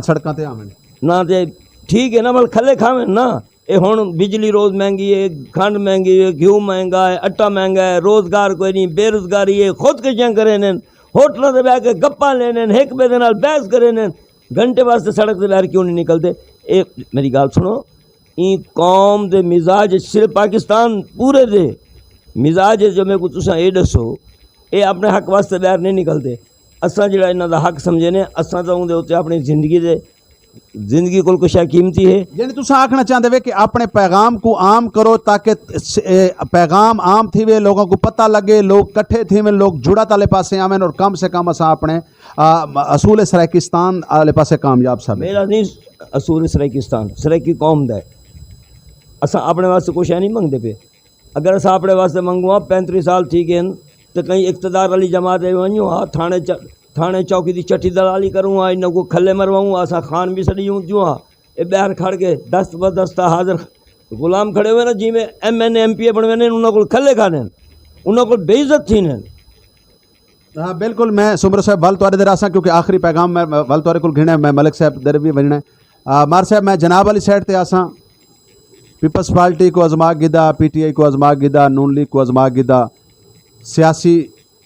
सड़कों ते आवन ना ते ठीक है ना, मतलब खले खावें ना। ये हुण बिजली रोज़ महंगी है, खंड महंगी है, घ्यू महंगा है, आटा महंगा है, रोज़गार कोई नहीं, बेरोज़गारी है, खुदकशियां करे ने, होटलों से बह के गप्पा लेने, एक बे दे नाल बहस करे ने, घंटे वास्ते सड़क से बाहर क्यों नहीं निकलते। ये मेरी गल सुनो, ई कौम दे मिजाज सिर्फ पाकिस्तान पूरे दे मिजाज जो मेरे को तुसां ये दसो, ये अपने हक वास्ते बाहर नहीं निकलते। असां जिहड़ा इन्हां दा हक समझे ने, असां तां उहदे उत्ते अपनी जिंदगी कोल कुछ कीमती है। यानी तुम आखना चाहते वे कि अपने पैगाम को आम करो ताकि पैगाम आम थी वे, लोगों को पता लगे, लोग कट्ठे थी वे, लोग जुड़ा ताले पासे आवें और कम से कम असा अपने असूल सराकिस्तान आले पासे कामयाब साबित। मेरा नहीं असूल सराकिस्तान सराकी कौम दा है। असा अपने वास्ते कुछ है नहीं मंगते पे। अगर असा अपने वास्ते मंगवा 35 साल थी गए तो कहीं इक़्तिदार वाली जमात वञूं, हाँ थाने चौकी की चट्टी दलाली करूँ, हाँ इन को खले मरवाऊँ, असा खान भी सड़ी ऊँचूँ, हाँ ये ॿाहिरि खड़ के दस्त बदस्ता हाज़िर गुलाम खड़े हुए ना, जिमें MN MP बन वे उन्होंने को खले खाने, उन्होंने को बेइज्जत थी ने। हाँ बिल्कुल, मैं सुमर साहब वल तुहाडे दे आसां क्योंकि आखिरी पैगाम मैं वल तुहाडे कोल घिना, मैं मलिक साहब दर भी वजना मार साहब मैं जनाब वाली साइड ते आसां। पीपल्स पार्टी को अजमा गिदा, PTI को अजमा गिदा, नून लीग को अजमा गिदा, सियासी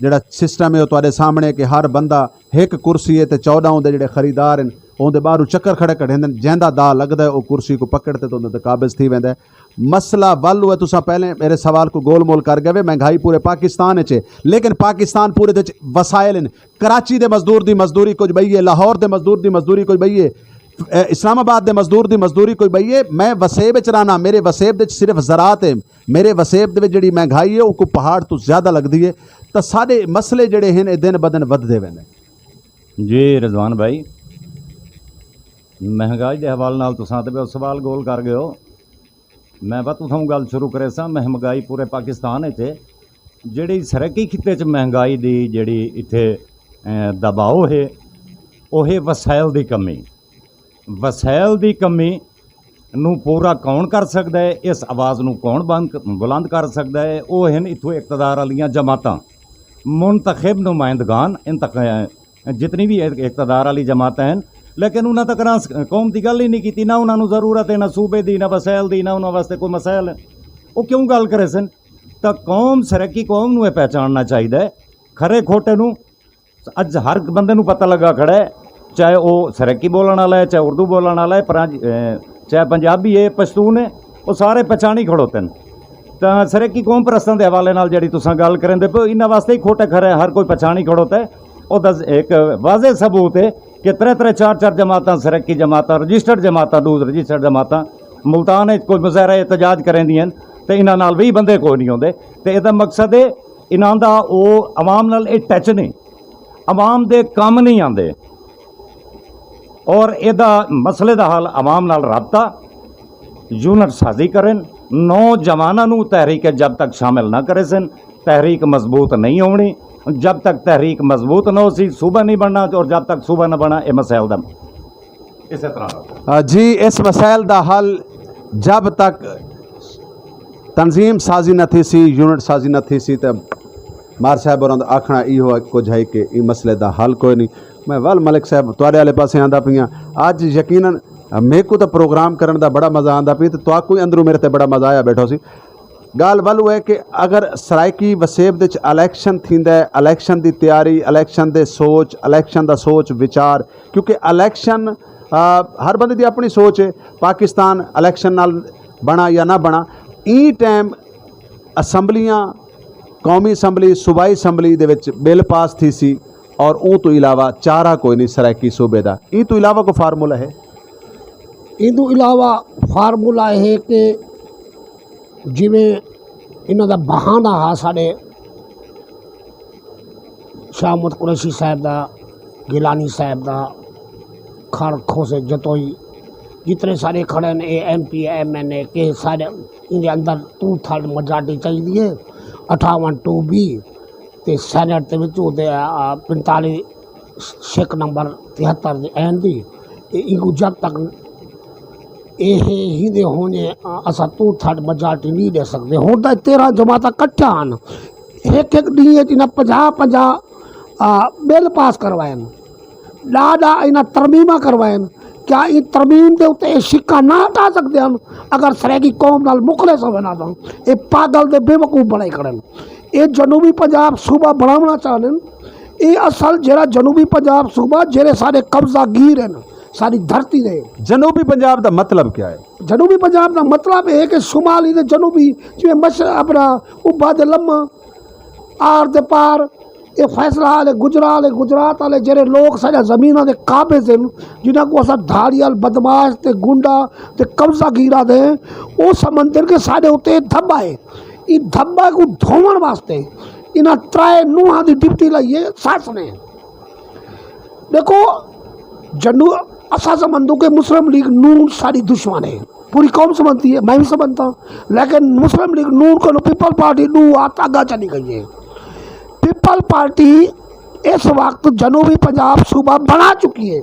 जिहड़ा सिस्टम है तुहाडे सामने कि हर बंदा एक कुर्सी है तो 14 उहदे जिहड़े खरीदार हैं उहदे बाहरों चक्कर खड़े कढ़ेंदे, जैंदा दा लगदा है वो कुर्सी को पकड़ते तो उहदे काबिज थी वेंदा है। मसला वल है, तुसां पहले मेरे सवाल को गोल मोल कर गए। महंगाई पूरे पाकिस्तान च, लेकिन पाकिस्तान पूरे दे वसाइल हैं। कराची दे मजदूर दी मजदूरी कुछ बई है, लाहौर दे मजदूर दी मजदूरी कुछ बई है, इस्लामाबाद दे मजदूर दी मजदूरी कोई बई है। मैं वसेब च रहना, मेरे वसेब दे सिर्फ ज़रात है, मेरे वसेब दे जिहड़ी महंगाई है वो पहाड़ तो ज़्यादा लगती है। तो सारे मसले जिहड़े हैं दिन ब दिन वधदे वेंदे। जी रिजवान भाई, महंगाई के हवाले नाल तुसां ते सवाल गोल कर गए हो। मैं बस तुहां गल शुरू करे सा। महंगाई पूरे पाकिस्तान च जिहड़ी सरकी खिते च महंगाई दी जिहड़ी इत्थे दबाव है वो है वसाइल दी कमी। वसाइल दी कमी नूं पूरा कौन कर सकता है, इस आवाज़ नूं कौन बुलंद कर सकता है, वो हैं इत्थों इकतदार वालियां जमातां, मुंतखब नुमाइंदगान, जितनी भी इकतदार वाली जमातां हैं। लेकिन उन्होंने तक ना कौम की गल ही नहीं की, ना उन्होंने ज़रूरत है, ना सूबे की, ना वसाइल की, ना उन्होंने वास्ते कोई मसाइल है। वो क्यों गल करे सन? तो कौम सरकी कौम नूं पहचानना चाहिए खरे खोटे नूं। अज हर बंदे नूं पता लगा खड़ा है, चाहे वो सरकी बोलने वाला है, चाहे उर्दू बोलने वाला है, चाहे पंजाबी है, पश्तून है, वो सारे पहचानी खड़ोते हैं। तो सरकी कौम परस्तों के हवाले नाल जिहड़ी तुसां गल करेंदे पे, इन्हां वास्ते ही खोटे खरे हर कोई पहचानी खड़ोता है। और एक वाज़े सबूत है कि 3-3 4-4 जमातां सरकी जमातां, रजिस्टर्ड जमातां, दूसरी रजिस्टर्ड जमातां मुल्तान कोई मुज़ाहरा एहतजाज करेंदियां तो इन्हां नाल 20 बंदे कोई नहीं आउंदे। तो इहदा मकसद है इन्हां दा वो अवाम नाल टच नहीं, अवाम दे कम नहीं आंदे। और इहदा मसले दा हल अवाम नाल राबता यूनिट साजी करें। नौजवानों नूं तहरीक जब तक शामिल ना करे सन, तहरीक मजबूत नहीं होनी। जब तक तहरीक मजबूत न हो सी, सूबा नहीं बनना, और जब तक सूबा न बना ये मसैल दा इस तरह जी। इस मसैल दा हल जब तक तंजीम साजी न थी सी, यूनिट साजी न थी सी, तो मार साहब और आखना इहो कुछ है कि इस मसले का हल कोई नहीं। मैं वल मलिक साहब तुहाडे वाले पासे आंदा पियां। अज यकीनन मेरे को तो प्रोग्राम करने का बड़ा मज़ा आंदा पी, तो तुहाकू अंदरों मेरे ते बड़ा मज़ा आया बैठो सी। गाल वल है कि अगर सराइकी वसेब दे इलैक्शन थींदा है, इलैक्शन की तैयारी, इलैक्शन दे सोच, इलैक्शन का सोच विचार, क्योंकि इलैक्शन हर बंदे की अपनी सोच है। पाकिस्तान इलैक्शन नाल बना या ना बना, ई टाइम असैम्बलियां, कौमी असैम्बली, सूबाई assembly they which bill pass थी सी, और ऊ तो इलावा चारा कोई नहीं सराइकी सूबे का। ई तो इलावा कोई फार्मूला है? ਇਹ ਤੋਂ ਇਲਾਵਾ ਫਾਰਮੂਲਾ ਇਹ ਕਿ ਜਿਵੇਂ ਇਹਨਾਂ ਦਾ ਬਹਾਨਾ ਆ ਸਾਡੇ शाह मोहम्मद कुरैशी साहब का, गिलानी साहब का, खड़खों से जतोई जितने सारे खड़े ने MP MNA के सारे इनके अंदर 2/3 मेजॉरिटी चाहिए 58-2B ते सैनेट के 45 शेक नंबर 73 एन दी। इनको जब तक ही होने असा 2/3 मेजॉरिटी नहीं दे सकते। हों तो 13 जमात कट्ठा एक डी 50-50 बिल पास करवाए, ॾाढा इन तरमीमा करवाए, क्या ये तरमीम के उत्ते शिक्का ना हटा सकते हैं अगर सरेकी कौम नाल मुखलिस होवे ना तो ये पागल दे बेवकूफ बनाई खड़न। ये जनूबी पंजाब सूबा बनाना चाहते ये असल जरा जनूबी पंजाब सूबा जेरे सारे कब्जा गिर हैं सारी धरती दे। जनूबी पंजाब का मतलब क्या है? जनूबी पंजाब का मतलब है कि शुमाली ते जनूबी जिवें मश अपना उब्बा दे लम्मा आर दे पार ये फैसला वाले गुजरात वाले जेरे लोग सारे जमीन के काबे से जिन्हों को असा धाड़ियल बदमाश ते गुंडा ते कब्जा गिरा दे वो समंदर के सारे उत्ते धब्बा है। इस धब्बा को धोवन वास्ते इन्हें त्राए नूहां की डिप्टी लाइए सस ने। देखो जनू असा समझो कि मुस्लिम लीग नून सारी दुश्मन है, पूरी कौम समझती है, मैं भी समझता हूँ, लेकिन मुस्लिम लीग नून को पीपल पार्टी नू हाथ आगा चली गई है। पीपल पार्टी इस वक्त जनूबी पंजाब सूबा बना चुकी है।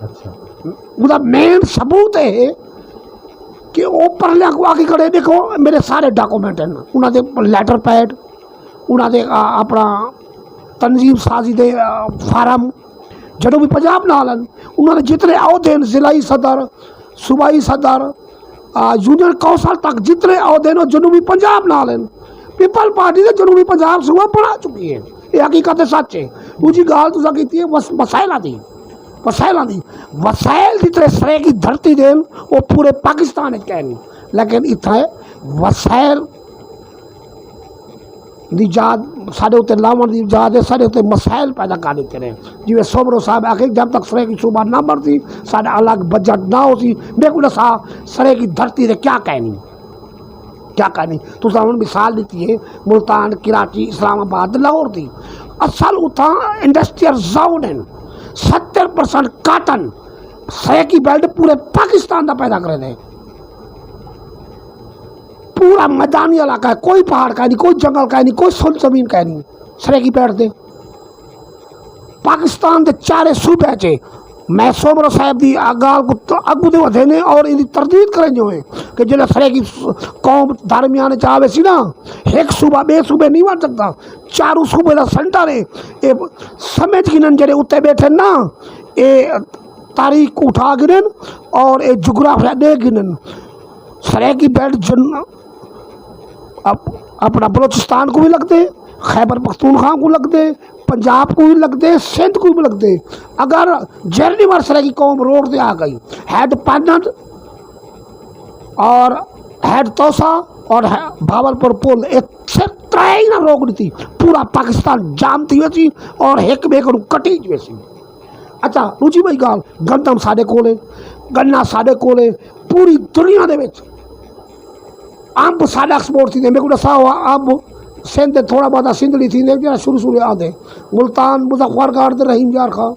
अच्छा, उसका मेन सबूत है कि ऊपर को आके खड़े देखो मेरे सारे डॉक्यूमेंट हैं उन्होंने लैटर पैड उन्होंने अपना तंजीम साजी दे फार्म जनूबी पंजाब नाल उन्होंने जितने अहदे हैं जिलाई सदर सूबाई सदर यूनियन कौंसल तक जितने अहदे हैं जनूबी पंजाब नाल हैं। पीपल पार्टी ने जनूबी पंजाब सूबा बना चुकी है, ये हकीकत सच है। दूजी गाल तुसा की वसाइलों की वसाइल जितने सरे की धरती देन वो पूरे पाकिस्तान कहनी, लेकिन इतने वसाइल दी जात साढ़े उत्ते लावन दी जात है, साढ़े उत्ते मसाइल पैदा कर देते रहे। जिवें सोमरो साहब आखे जब तक सरे की सूबा ना बढ़ती साढ़ा अलग बजट ना होती। देखो दसा सरे की धरती से क्या कहनी तुसा हुण मिसाल दी है मुल्तान कराची इस्लामाबाद लाहौर की असल उतना इंडस्ट्रियल जोन है। 70% काटन सरे की बेल्ट पूरे पाकिस्तान का पैदा करे थे। पूरा मैदानी इलाका है, कोई पहाड़ का नहीं, कोई जंगल का नहीं, कोई सुन जमीन का नहीं, सरे की बेल्ट दे पाकिस्तान के चारे सूबे च। मैं सोमरो साहब की गाल को तो अगू दे वधे ने और इनकी तरदीद करें जो है कि जो सरे की कौम दरमियान चाहे सी ना एक सूबा बे सूबे नहीं बन सकता, चारों सूबे का सेंटर है। ये समझ गिनन जेडे उत्ते बैठे ना ये तारीख उठा गिनन और ये जुगराफिया दे गिनन। सरे की बेल्ट जन अपना बलोचिस्तान को भी लगते, खैबर पख्तूनख्वा को लगते, पंजाब को भी लगते, सिंध को भी लगते। अगर जर्नी बार सरे की कौम रोड से आ गई हेड पानन और हेड तोसा और भावलपुर पुल एक से त्राई ना रोक दी थी, पूरा पाकिस्तान जाम थी वैसी और एक बे को कटी वैसी। अच्छा रुचि भाई गाल गंदम साढ़े कोले गन्ना साढ़े कोले पूरी दुनिया दे विच अंब साढ़ा एक्सपोर्ट थी। मेरे को दसा हुआ अंब सिंध थोड़ा बहुत सिंधड़ी थी जरा शुरू आते मुल्तान मुजफ्फरगढ़ रहीम यार खा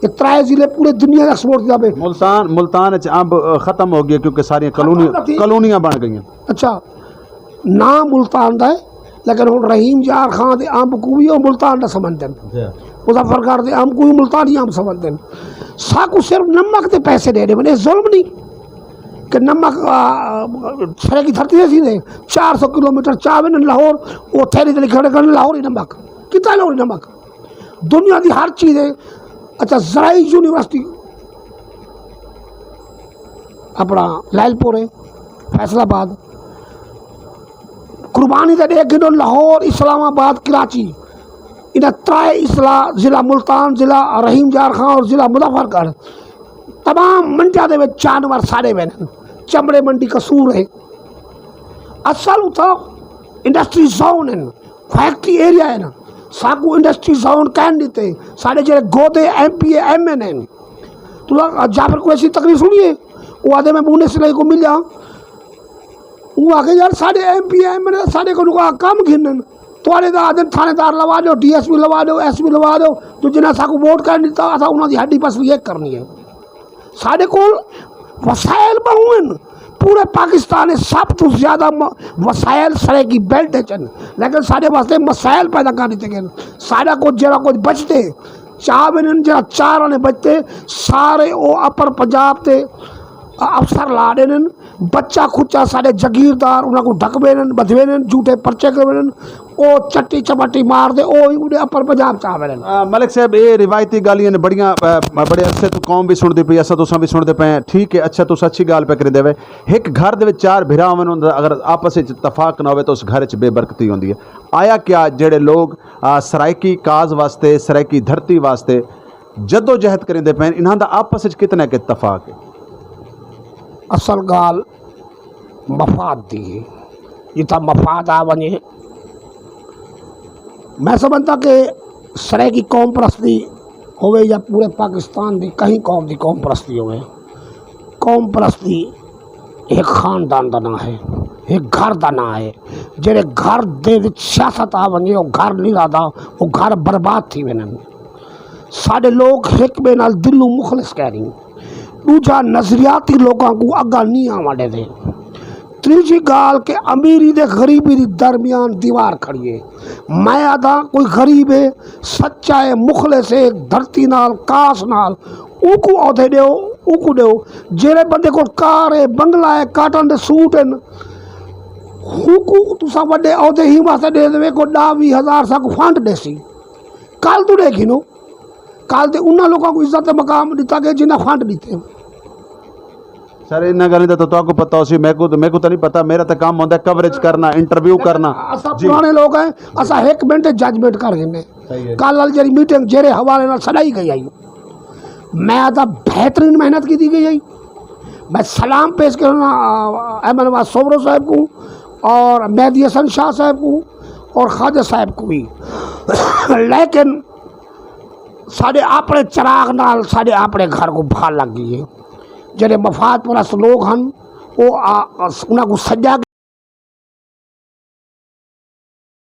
ये त्राए जिले पूरे दुनिया का एक्सपोर्ट किया पे। मुल्तान अंब खत्म हो गया क्योंकि सारी कॉलोनियां बन गई। अच्छा नाम मुल्तान का है लेकिन हम रहीम यार खां के अंब को भी मुल्तान का समझते हैं, मुजफ्फरगढ़ के अंब को भी मुल्तानी अंब समझते हैं। साकू सिर्फ नमक के पैसे दे रहे मैंने जुल्म नहीं कि नमक सरे की धरती है सीधे 400 किलोमीटर चावे न लाहौर वो थैली थैली खड़े करने लाहौर ही नमक कितना लाहौर नमक दुनिया की हर चीज़ है। अच्छा जराई यूनिवर्सिटी अपना लैलपुर है फैसलाबाद कुर्बानी का एक गिनो लाहौर इस्लामाबाद कराची इन्हें त्राए जिला मुल्तान जिला रहीम यार खां और जिला मुजफ्फरगढ़ तमाम मंडिया के जानवर सारे बहन चमड़े मंडी कसूर है। असल उतना इंडस्ट्री जोन है फैक्ट्री एरिया है ना साकू इंडस्ट्री जोन कहन देते साढ़े जो गोदे MPA MN हैं। तो जाफर कुरैशी तकरीर सुनिए वो आधे में मुन्ने सिलाई को मिल जा वो आके यार साढ़े MPA MN साढ़े को काम घिन थोड़े आदमी थानेदार लवा दो DSP लवा दो SP लवा दो तो जिन्हें साकू वोट कर दिता असा उन्होंने हड्डी पसली एक करनी है। साढ़े को वसायल बहुन पूरे पाकिस्तान में सब तो ज़्यादा वसायल सरे की बेल्ट है लेकिन साढ़े वास्ते मसाइल पैदा कर देते गए साढ़ा कुछ जरा कुछ बचते चाह जरा चार आने बचते सारे वो अपर पंजाब के अफसर ला देने बच्चा खुच्चा सारे जगीरदार उन्होंने ढकवे बधवे झूठे परचे करवे ओ चट्टी चपाटी मार दे ओ उन्हें अपर पंजाब चावे मलिक साहब ये रिवायती गालियां ने बड़ियां बड़े अरसे तो कौम भी सुनती पई असा तुसां भी सुनते पे ठीक है अच्छा तुस अच्छी गाल पे करी देवे एक घर दे विच चार भिरा होवन अगर आपस विच इतफाक ना होवे तो उस घर च बेबरकती होंदी है आया क्या जेड़े लोग सराइकी काज वास्ते सराइकी धरती वास्ते जद्दोजहद करेंदे पे इन्हां दा आपस विच कितना के इतफाक है असल गाल मफाद दी है जिथा मफाद आ वने मैं समझता कि सरे की कौम परस्ती होवे या पूरे पाकिस्तान की कहीं कौम की कौम परस्ती होवे कौम परस्ती एक खानदान का ना है एक घर का ना है जेड़े घर दे विच सियासत आ वने वो घर नहीं रहा वो घर बर्बाद थी वने साडे लोग एक बे नाल दिलों मुखलिस कह रही दूजा नजरियाती लोगों को अगा नहीं आवाडे दे तीजी गाल के अमीरी दे गरीबी दी दरमियान दीवार खड़ी है मैं आदा कोई गरीब है सच्चा है मुखलिस है धरती नाल कास नाल उनको औधे दो उनको दो जेड़े बंदे को कार है बंगला है काटन दे सूट है उनको तुसा वड्डे औधे ही वास्ते दे देवे को 10,000 सा को फंड देसी कल तू देखी नो कल ते उन्हां लोगों को इज्जत मकाम दिता गया जिन्हें फंड दिते सर इन गल तो आपको पता हो सी मेरे को तो नहीं पता मेरा तो काम होता है कवरेज करना इंटरव्यू करना असा पुराने लोग हैं असा एक मिनट जजमेंट कर देने कल वाली जरी मीटिंग जेरे हवाले नाल सदाई गई आई मैं आदा बेहतरीन मेहनत की दी गई आई मैं सलाम पेश करना अहमद नवाज सोबरो साहब को और मेहदी हसन शाह साहब को और ख्वाजा साहब को भी लेकिन साढ़े अपने चिराग नाल साढ़े अपने घर को भाल लग गई है जेडे मफाद परस्त लोग हैं वो उन्होंने सजा